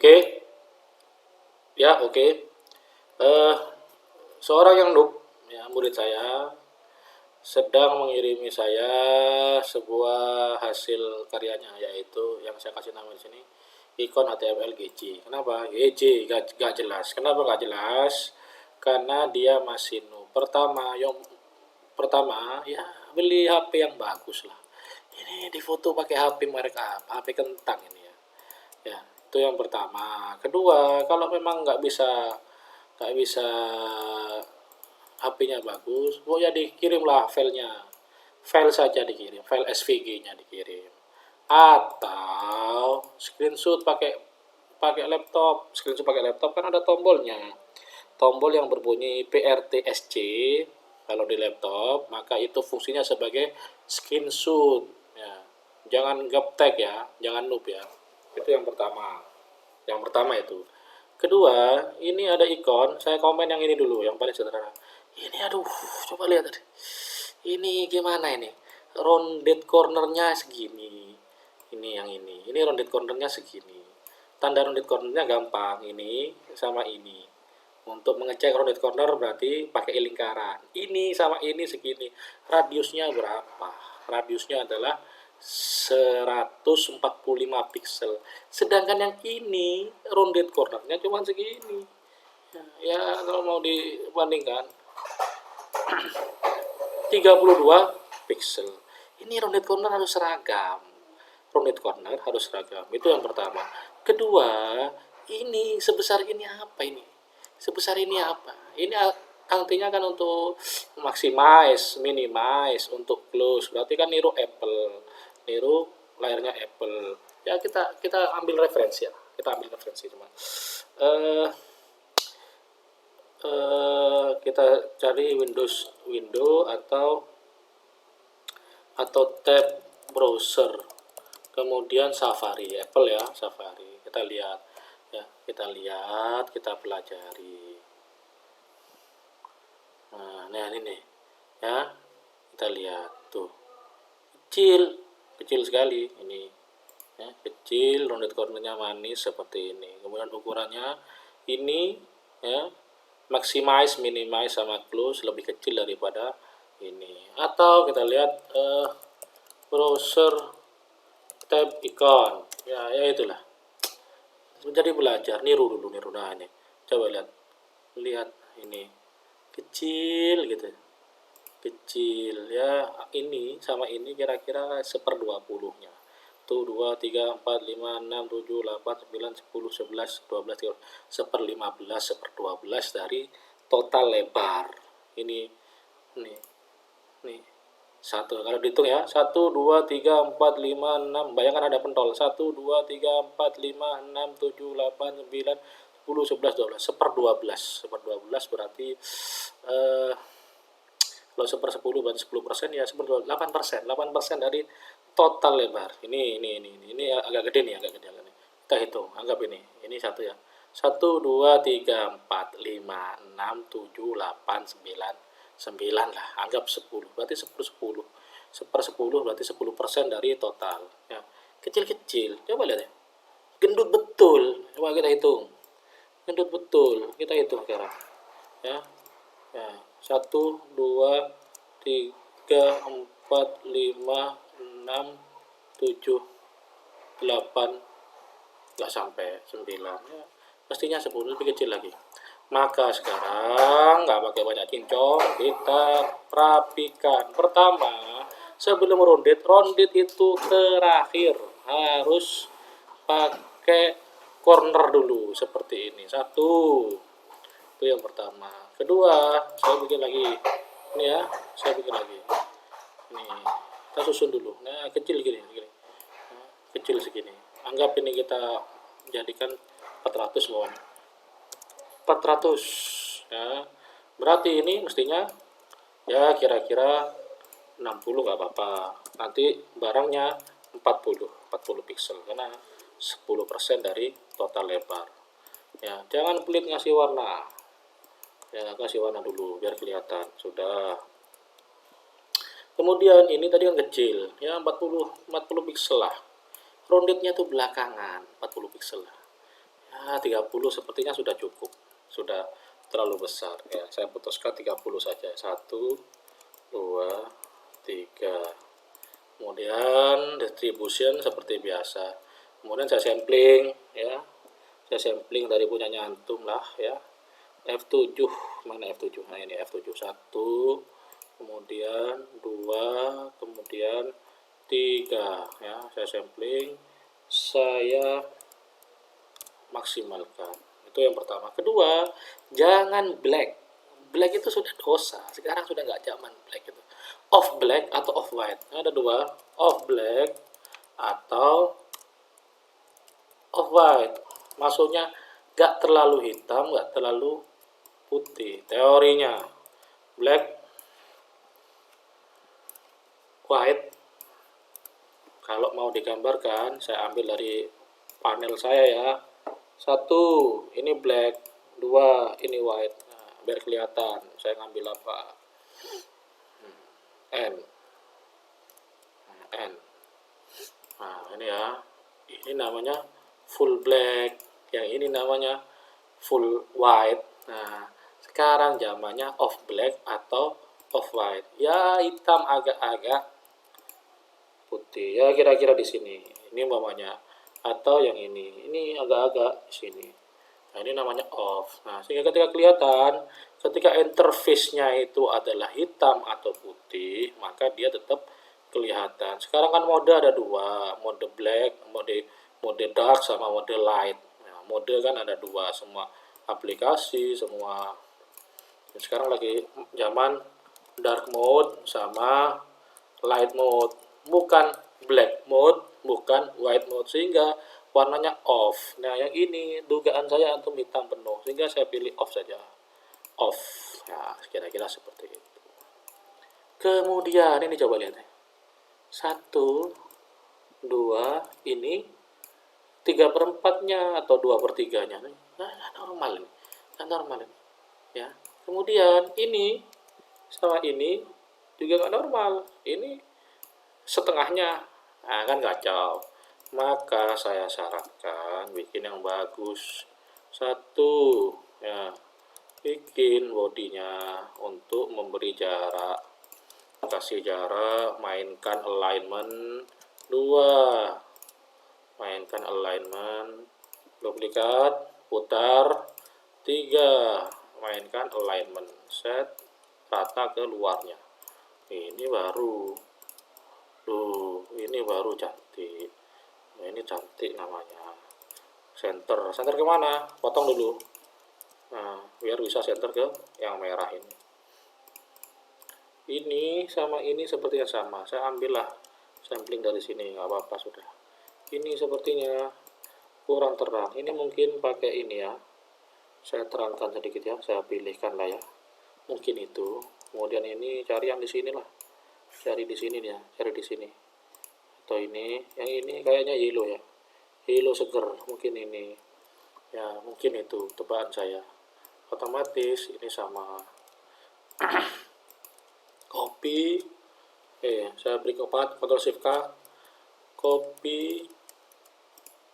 Oke, ya oke. Eh, Seorang yang noob, ya murid saya, sedang mengirimi saya sebuah hasil karyanya, yaitu yang saya kasih nama di sini ikon HTML GJ. Kenapa? GJ gak jelas. Kenapa gak jelas? Karena dia masih noob. Pertama ya beli HP yang bagus lah. Ini difoto pakai HP merek apa? HP kentang ini ya. Ya, itu yang pertama. Kedua, kalau memang nggak bisa HP-nya bagus, pokoknya dikirimlah filenya. File saja dikirim, file SVG-nya dikirim. Atau screenshot pakai pakai laptop. Screenshot pakai laptop kan ada tombolnya. Tombol yang berbunyi PRTSC kalau di laptop, maka itu fungsinya sebagai screenshot. Ya. Jangan gaptek ya, jangan noob ya. Itu yang pertama. Yang pertama itu. Kedua, ini ada ikon, saya komen yang ini dulu, yang paling sederhana. Ini aduh, coba lihat tadi. Ini gimana ini? Rounded cornernya segini. Ini yang ini. Ini rounded cornernya segini. Tanda rounded cornernya gampang, ini sama ini. Untuk mengecek rounded corner berarti pakai lingkaran. Ini sama ini segini. Radiusnya berapa? Radiusnya adalah 145 pixel. Sedangkan yang ini rounded cornernya cuma segini. Ya kalau mau dibandingkan 32 pixel. Ini rounded corner harus seragam. Rounded corner harus seragam. Itu yang pertama. Kedua, ini sebesar ini apa ini? Sebesar ini apa? Ini artinya kan untuk maximize, minimize, untuk close. Berarti kan niru Apple. Niru layarnya Apple. Ya kita ambil referensi ya. Kita ambil referensi cuma. Kita cari window atau tab browser, kemudian Safari, Apple ya, Safari. Kita lihat ya, kita pelajari. Nah ini nih ya, kita lihat tuh, kecil sekali ini ya, kecil, rounded cornernya manis seperti ini. Kemudian ukurannya ini ya, maximize, minimize sama close lebih kecil daripada ini. Atau kita lihat browser tab icon ya itulah, menjadi belajar, niru dulu, nah ini coba lihat ini kecil gitu, kecil ya. Ini sama ini kira-kira 1/20 nya tuh, 2, 3, 4, 5, 6, 7, 8, 9, 10, 11, 12, 13, 1/15, 1/12 dari total lebar ini nih satu. Kalau dihitung ya, 1, 2, 3, 4, 5, 6, bayangkan ada pentol, 1, 2, 3, 4, 5, 6, 7, 8, 9, 10, 11, 12, 1/12 berarti kalau 1/10 berarti 10%, ya 8%, 8% dari total lebar. Ini agak gede nih, agak gede. Kita hitung, anggap ini satu ya. 1, 2, 3, 4, 5, 6, 7, 8, 9 lah, anggap 10, berarti 10 1/10 berarti 10% dari total ya. Kecil-kecil, coba lihat ya, gendut betul. Coba kita hitung, gendut betul, kita hitung sekarang ya. 1, 2, 3, 4, 5, 6, 7, 8, nggak sampai 9 ya, mestinya 10, lebih kecil lagi. Maka sekarang nggak pakai banyak cincong, kita rapikan. Pertama, sebelum rounded itu terakhir harus pakai corner dulu seperti ini. Satu, itu yang pertama. Kedua, saya bikin lagi ini ya, ini kita susun dulu. Nah, kecil gini. Nah, kecil segini. Anggap ini kita jadikan 400 bawahnya. 400 ya, berarti ini mestinya ya kira-kira 60, nggak apa-apa, nanti barangnya 40 pixel karena 10% dari total lebar ya. Jangan pelit ngasih warna ya, kasih warna dulu biar kelihatan sudah. Kemudian ini tadi kan kecil ya, 40 pixel lah, roundednya tuh belakangan 40 pixel lah Nah, 30 sepertinya sudah cukup, sudah terlalu besar ya. Saya putuskan 30 saja. 1, 2, 3. Kemudian distribution seperti biasa. Kemudian saya sampling ya. Saya sampling dari punyanya antum lah ya. F7, mana F7? Nah, ini F7. 1, kemudian 2, kemudian 3 ya. Saya sampling, saya maksimalkan. Itu yang pertama. Kedua, jangan black. Black itu sudah dosa. Sekarang sudah nggak zaman black itu. Off black atau off white. Ada dua. Off black atau off white. Maksudnya nggak terlalu hitam, nggak terlalu putih. Teorinya black, white. Kalau mau digambarkan, saya ambil dari panel saya ya. 1, ini black. 2, ini white. Nah, biar kelihatan, saya ngambil apa? N. N. Nah, ini ya. Ini namanya full black. Yang ini namanya full white. Nah, sekarang zamannya off black atau off white. Ya, hitam agak-agak putih. Ya, kira-kira di sini. Ini umpamanya. Atau yang ini agak-agak di sini. Nah, ini namanya off. Nah, sehingga ketika kelihatan, ketika interface-nya itu adalah hitam atau putih, maka dia tetap kelihatan. Sekarang kan mode ada dua, mode black, mode dark sama mode light. Nah, mode kan ada dua, semua aplikasi, semua. Sekarang lagi zaman dark mode sama light mode, bukan black mode, bukan white mode, sehingga warnanya off. Nah, yang ini dugaan saya antum hitam penuh, sehingga saya pilih off saja. Off. Nah, kira-kira seperti itu. Kemudian ini coba lihat ya. 1, 2, ini 3/4-nya atau 2/3-nya. Nah, normal ini. Nah, normal ini. Ya. Kemudian ini sama ini juga nggak normal. Ini setengahnya. Nah, kan kacau. Maka saya sarankan bikin yang bagus. 1, ya, bikin bodinya untuk memberi jarak, kasih jarak, mainkan alignment. 2, mainkan alignment, duplikat, putar. 3, mainkan alignment, set rata ke luarnya. Ini baru, ini baru cantik. Nah, ini cantik namanya. Center kemana? Potong dulu. Nah, biar bisa center ke yang merah ini. Ini sama ini sepertinya sama. Saya ambillah sampling dari sini, nggak apa-apa sudah. Ini sepertinya kurang terang. Ini mungkin pakai ini ya. Saya terangkan sedikit ya. Saya pilihkan lah ya. Mungkin itu. Kemudian ini cari yang di sini lah. Cari di sini ya. Cari di sini. Atau ini. Yang ini kayaknya yellow ya. Yellow seger. Mungkin ini. Ya, mungkin itu tebakan saya. Otomatis ini sama. Copy. Saya beri keempat. Ctrl Shift K. Copy.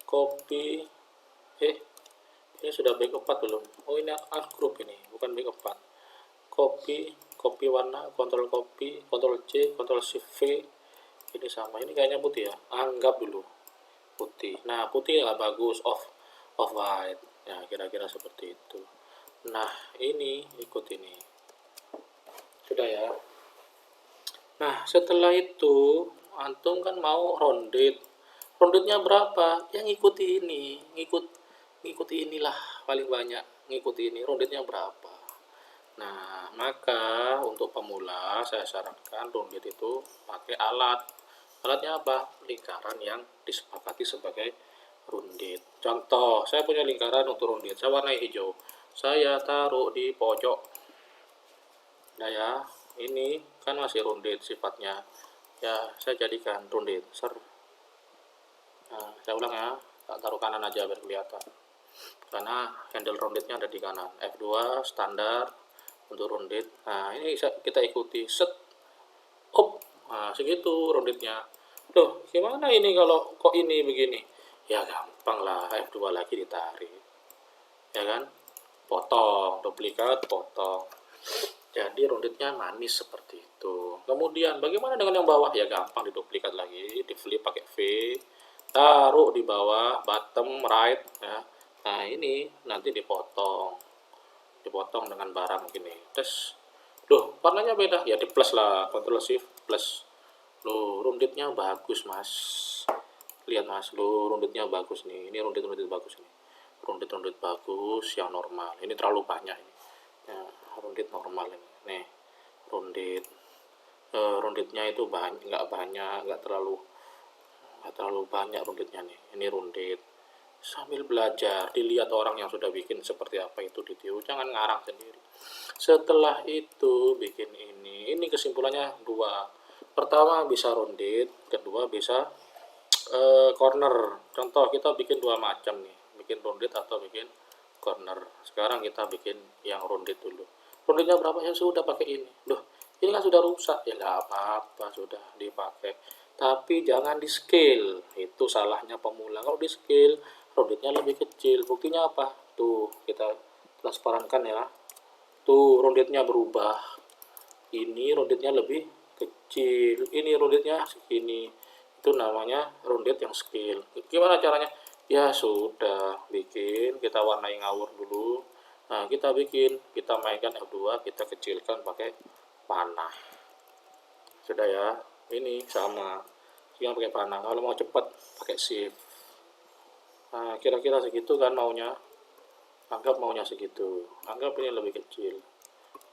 Copy. Ini sudah back 4 belum? Oh, ini art group ini, bukan back 4. Copy warna, Ctrl copy, Ctrl C, Ctrl Shift V. Ini sama, ini kayaknya putih ya. Anggap dulu putih. Nah, putih nggak bagus, off white. Ya, kira-kira seperti itu. Nah, ini ikut ini. Sudah ya. Nah, setelah itu antum kan mau rounded. Roundednya berapa? Yang ngikuti ini, ngikuti inilah paling banyak, ngikuti ini. Roundednya berapa? Nah, maka untuk pemula saya sarankan rounded itu pakai alat. Alatnya apa? Lingkaran yang disepakati sebagai rounded. Contoh, saya punya lingkaran untuk rounded. Saya warnai hijau. Saya taruh di pojok. Nah ya, ini kan masih rounded sifatnya. Ya, saya jadikan rounded. Nah, saya ulang ya. Tak taruh kanan aja biar kelihatan. Karena handle roundednya ada di kanan. F2 standar untuk rounded. Nah, ini kita ikuti set. Up. Nah, segitu roundednya. Loh, gimana ini kalau kok ini begini? Ya gampang lah, F2 lagi ditarik. ya kan, potong, duplikat, potong. Jadi runditnya manis seperti itu. Kemudian bagaimana dengan yang bawah? Ya gampang, diduplikat lagi, di flip pakai V, taruh di bawah, bottom right ya. Nah ini nanti dipotong dengan barang gini. Tes, loh warnanya beda, ya di plus lah, Ctrl Shift plus. Loh runditnya bagus mas, lihat mas, loh runditnya bagus nih, ini rundit bagus nih, rundit bagus yang normal, ini terlalu banyak ini ya, rundit normal ini nih, rundit runditnya itu nggak terlalu banyak runditnya nih, ini rundit. Sambil belajar, dilihat orang yang sudah bikin seperti apa itu ditiru, jangan ngarang sendiri. Setelah itu bikin ini kesimpulannya dua. Pertama bisa rundit, kedua bisa corner. Contoh kita bikin dua macam nih, bikin rundit atau bikin corner. Sekarang kita bikin yang rundit dulu. Runditnya berapa? Ya sudah pakai ini. Loh, ini kan sudah rusak. Ya nggak apa-apa, sudah dipakai. Tapi jangan di scale, itu salahnya pemula. Kalau di scale, runditnya lebih kecil. Buktinya apa? Tuh, kita transparankan ya. Tuh, runditnya berubah. Ini runditnya lebih kecil. Ini runditnya segini. Itu namanya rundit yang scale. Gimana caranya? Ya sudah, bikin, kita warnai ngawur dulu. Nah, kita bikin, kita mainkan F2, kita kecilkan pakai panah. Sudah ya, ini sama. Yang pakai panah. Kalau mau cepat, pakai shift. Nah, kira-kira segitu kan maunya. Anggap maunya segitu. Anggap ini lebih kecil.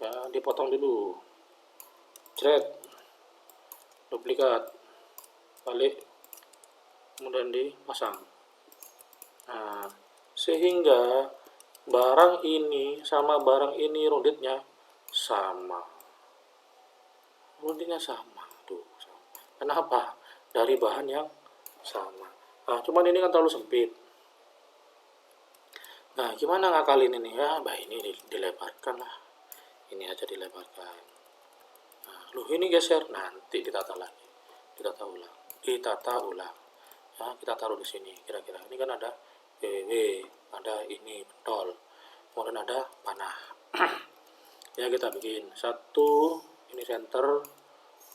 Ya, dipotong dulu. Thread, duplikat, balik, kemudian dipasang. Nah, sehingga barang ini sama barang ini runditnya sama. Runditnya sama. Tuh, sama. Kenapa? Dari bahan yang sama. Nah, cuman ini kan terlalu sempit. Nah, gimana ngakalin ini? Ya, ini dilebarkan lah. Ini aja dilebarkan. Nah, loh ini geser, nanti ditata lagi. Ditata ulang. Ya, kita taruh di sini kira-kira. Ini kan ada WW, ada ini pentol. Kemudian ada panah. Ya, kita bikin satu, ini center,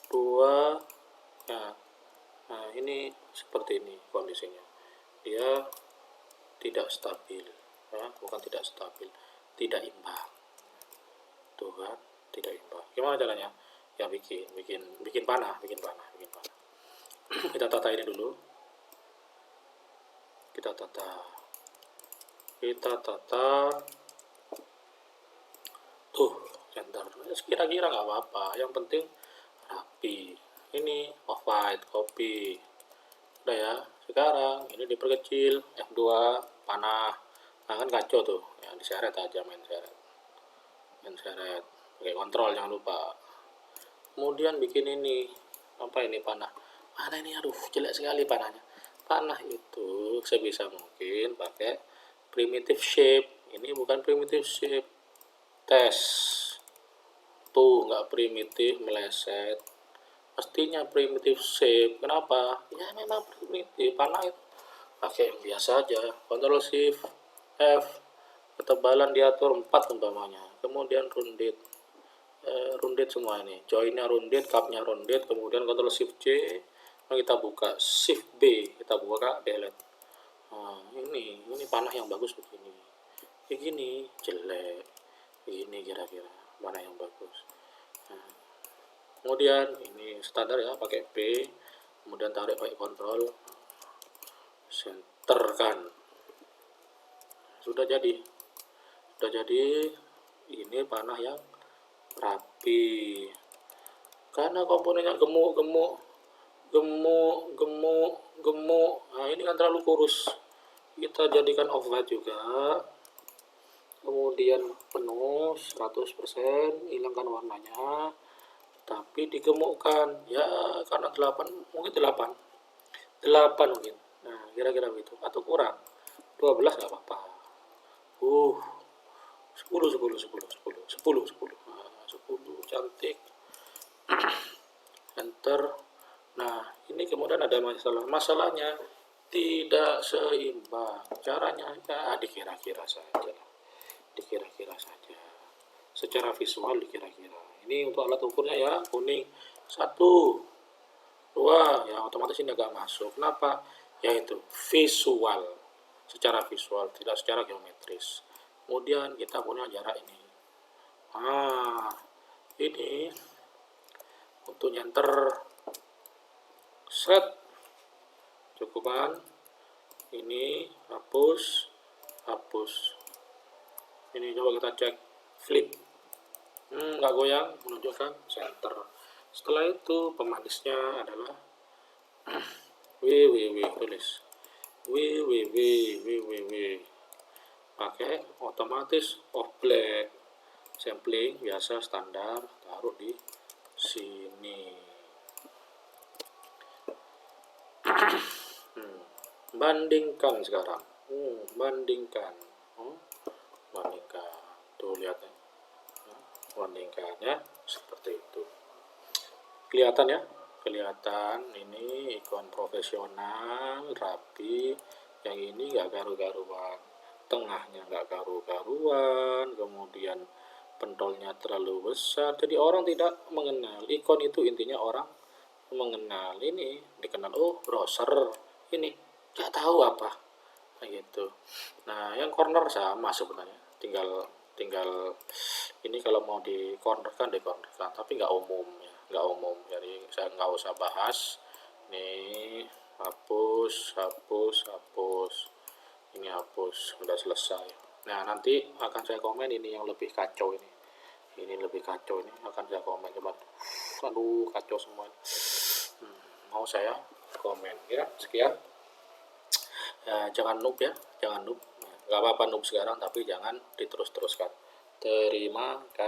dua, ya. Nah, ini seperti ini kondisinya. Dia tidak stabil, ya, bukan tidak stabil, tidak imbang. Tuh kan, tidak imbang. Gimana caranya? Ya bikin panah. Kita tata ini dulu. Kita tata. Tuh, center. Kira-kira nggak apa-apa. Yang penting rapi. Ini off white, copy. Udah ya. Sekarang ini diperkecil. F2 panah. Nah kan kacau tuh. Ya diseret aja, main seret. Oke, kontrol jangan lupa. Kemudian bikin ini. Apa ini panah? Panah ini aduh jelek sekali panahnya. Panah itu sebisa mungkin pakai primitive shape. Ini bukan primitive shape. Tes. Tuh nggak primitif, meleset. Mestinya primitive shape. Kenapa? Ya memang primitif. Panah itu pakai yang biasa aja. Ctrl Shift F. Ketebalan diatur 4 umpamanya. Kemudian rundit. Rundit semua ini. Joinnya rundit, cupnya rundit. Kemudian Ctrl Shift C. Kita buka Shift B. Kita buka delete. Nah, ini panah yang bagus begini. Begini jelek. Begini kira-kira mana yang bagus. Nah, kemudian ini standar ya, pakai P, kemudian tarik pakai kontrol, senterkan. Sudah jadi ini panah yang rapi. Karena komponennya gemuk. Nah, ini kan terlalu kurus. Kita jadikan off white juga. Kemudian penuh 100%, hilangkan warnanya. Tapi digemukkan. Ya, karena 8 mungkin. Nah, kira-kira begitu atau kurang. 12 nggak apa-apa. 10. Nah, 10 cantik. Enter. Nah, ini kemudian ada masalahnya tidak seimbang. Caranya ya dikira-kira saja. secara visual kira-kira. Ini untuk alat ukurnya ya, kuning 1, 2, ya otomatis ini agak masuk. Kenapa? Yaitu visual, secara visual, tidak secara geometris. Kemudian kita punya jarak ini. Ini untuk nyenter set cukup kan? Ini hapus, ini coba kita cek flip, nggak goyang, menunjukkan center. Setelah itu pemanisnya adalah tulis www pakai otomatis off black, sampling biasa standar, taruh di sini. Bandingkan sekarang, bandingkan tuh lihat ya, bandingkannya seperti itu. Kelihatan ya, kelihatan ini ikon profesional, rapi. Yang ini nggak garu-garuan, tengahnya nggak garu-garuan, kemudian pentolnya terlalu besar, jadi orang tidak mengenal. Ikon itu intinya orang mengenal, ini dikenal, oh browser, ini nggak tahu apa, gitu. Nah yang corner sama sebenarnya, tinggal ini kalau mau di corner kan, tapi nggak umum ya, nggak umum, jadi saya nggak usah bahas. Nih hapus, ini hapus, sudah selesai. Nah nanti akan saya komen ini yang lebih kacau ini lebih kacau, ini akan saya komen. Coba, aduh kacau semua ini. Mau saya komen ya. Sekian ya, jangan noob ya, jangan noob, nggak apa-apa noob sekarang, tapi jangan diterus-teruskan. Terima kasih.